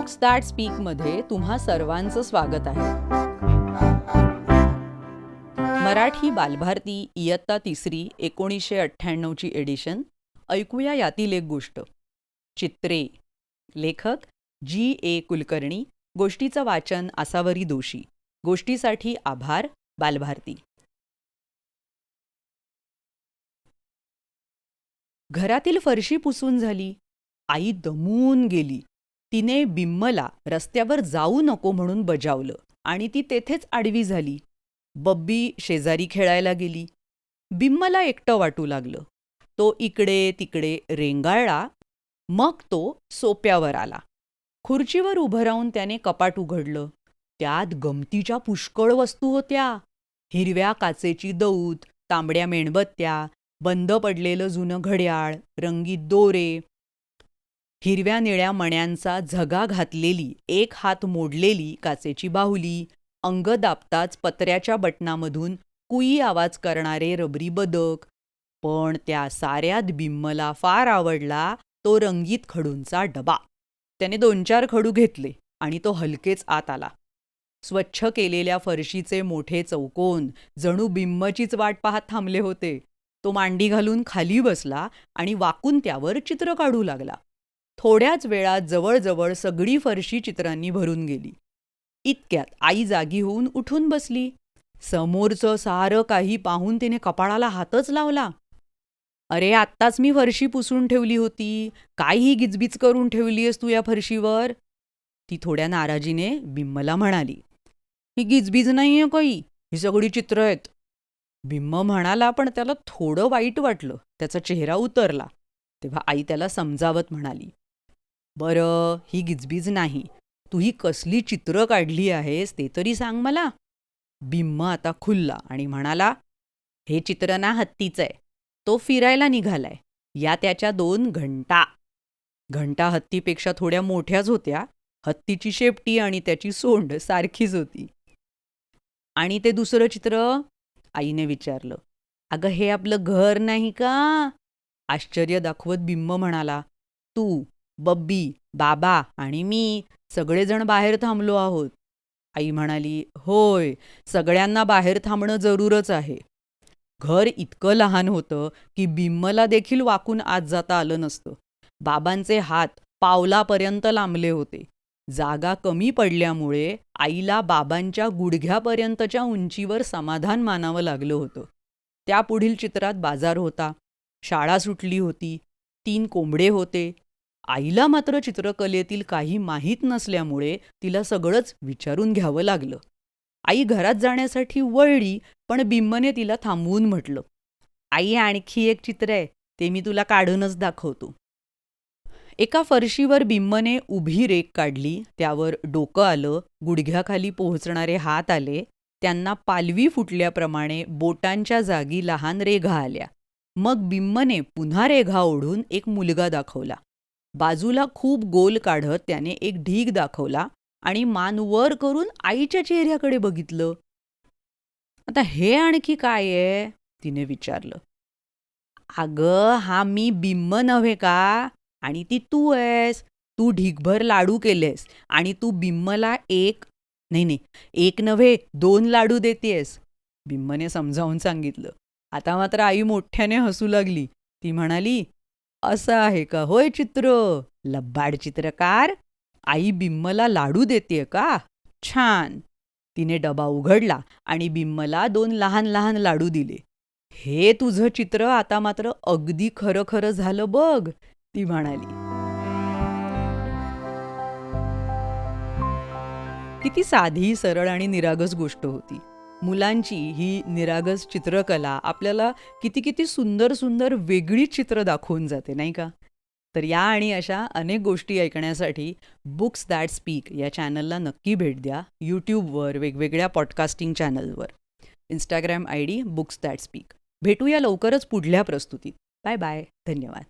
Books that स्पीकमध्ये तुम्हा सर्वांचं स्वागत आहे. मराठी बालभारती इयत्ता 3 1998ची एडिशन. ऐकूया यातील एक गोष्ट. चित्रे. लेखक G.A. कुलकर्णी. गोष्टीचं वाचन आसावरी दोशी. गोष्टीसाठी आभार बालभारती. घरातील फरशी पुसून झाली. आई दमून गेली. तिने बिम्मला रस्त्यावर जाऊ नको म्हणून बजावलं आणि ती तेथेच आडवी झाली. बब्बी शेजारी खेळायला गेली. बिम्मला एकटं वाटू लागलं. तो इकडे तिकडे रेंगाळला. मग तो सोप्यावर आला. खुर्चीवर उभं राहून त्याने कपाट उघडलं. त्यात गमतीच्या पुष्कळ वस्तू होत्या. हिरव्या काचेची दौत, तांबड्या मेणबत्त्या, बंद पडलेलं जुनं घड्याळ, रंगीत दोरे, हिरव्या निळ्या मण्यांचा झगा घातलेली, एक हात मोडलेली काचेची बाहुली, अंग दाबताच पत्र्याच्या बटनामधून कुई आवाज करणारे रबरी बदक. पण त्या साऱ्यात बिम्मला फार आवडला तो रंगीत खडूंचा डबा. त्याने 2-4 खडू घेतले आणि तो हलकेच आत आला. स्वच्छ केलेल्या फरशीचे मोठे चौकोन जणू बिम्मचीच वाट पाहत थांबले होते. तो मांडी घालून खाली बसला आणि वाकून त्यावर चित्र काढू लागला. थोड्याच वेळात जवळजवळ सगळी फरशी चित्रांनी भरून गेली. इतक्यात आई जागी होऊन उठून बसली. समोरचं सारं काही पाहून तिने कपाळाला हातच लावला. "अरे, आत्ताच मी फरशी पुसून ठेवली होती. काय ही गिजबिज करून ठेवलीयस तू या फरशीवर?" ती थोड्या नाराजीने बिम्मला म्हणाली. "ही गिजबिज नाहीये काही, ही सगळी चित्र आहेत." बिम्म म्हणाला, पण त्याला थोडं वाईट वाटलं. त्याचा चेहरा उतरला. तेव्हा आई त्याला समजावत म्हणाली, "बरं, ही गिजबिज नाही. तू ही कसली चित्र काढली आहेस ते तरी सांग मला." बिम्म आता खुलला आणि म्हणाला, "हे चित्र ना हत्तीचं आहे. तो फिरायला निघालाय. या त्याच्या 2 घंटा." घंटा हत्तीपेक्षा थोड्या मोठ्याच होत्या. हत्तीची शेपटी आणि त्याची सोंड सारखीच होती. "आणि ते दुसरं चित्र?" आईने विचारलं. "अगं, हे आपलं घर नाही का?" आश्चर्य दाखवत बिम्म म्हणाला, "तू, बब्बी, बाबा आणि मी सगळेजण बाहेर थांबलो आहोत." आई म्हणाली, "होय, सगळ्यांना बाहेर थांबणं जरूरच आहे." घर इतकं लहान होतं की बिम्मला देखील वाकून आत जाता आलं नसतं. बाबांचे हात पावलापर्यंत लांबले होते. जागा कमी पडल्यामुळे आईला बाबांच्या गुडघ्यापर्यंतच्या उंचीवर समाधान मानावं लागलं होतं. त्यापुढील चित्रात बाजार होता. शाळा सुटली होती. 3 कोंबडे होते. आईला मात्र चित्रकलेतील काही माहीत नसल्यामुळे तिला सगळंच विचारून घ्यावं लागलं. आई घरात जाण्यासाठी वळली, पण बिम्मने तिला थांबवून म्हटलं, "आई, आणखी एक चित्र आहे. ते मी तुला काढूनच दाखवतो." एका फरशीवर बिम्मने उभी रेघ काढली. त्यावर डोकं आलं, गुडघ्याखाली पोहोचणारे हात आले. त्यांना पालवी फुटल्याप्रमाणे बोटांच्या जागी लहान रेघा आल्या. मग बिम्मने पुन्हा रेघा ओढून एक मुलगा दाखवला. बाजूला खूप गोल काढत त्याने एक ढीग दाखवला आणि मान वर करून आईच्या चेहऱ्याकडे बघितलं. "आता हे आणखी काय आहे?" तिने विचारलं. "अगं, हा मी बिम्म नव्हे का? आणि ती तू आहेस. तू ढीगभर लाडू केलेस आणि तू बिम्मला एक नव्हे 2 लाडू देतेस." बिम्मने समजावून सांगितलं. आता मात्र आई मोठ्याने हसू लागली. ती म्हणाली, "असं आहे का होय चित्र? लब्बाड चित्रकार. आई बिम्मला लाडू देतेय का? छान." तिने डबा उघडला आणि बिम्मला 2 लहान लहान लाडू दिले. "हे तुझं चित्र आता मात्र अगदी खरं खरं झालं बघ," ती म्हणाली. किती साधी, सरळ आणि निरागस गोष्ट होती. मुलांची ही निरागस चित्रकला आपल्याला किती किती सुंदर सुंदर वेगळी चित्र दाखवून जाते, नाही का? तर या आणि अशा अनेक गोष्टी ऐकण्यासाठी बुक्स दॅट स्पीक या चॅनलला नक्की भेट द्या. यूट्यूबवर, वेगवेगळ्या पॉडकास्टिंग चॅनलवर. Instagram ID books that speak. भेटूया लवकरच पुढल्या प्रस्तुतीत. Bye bye. धन्यवाद.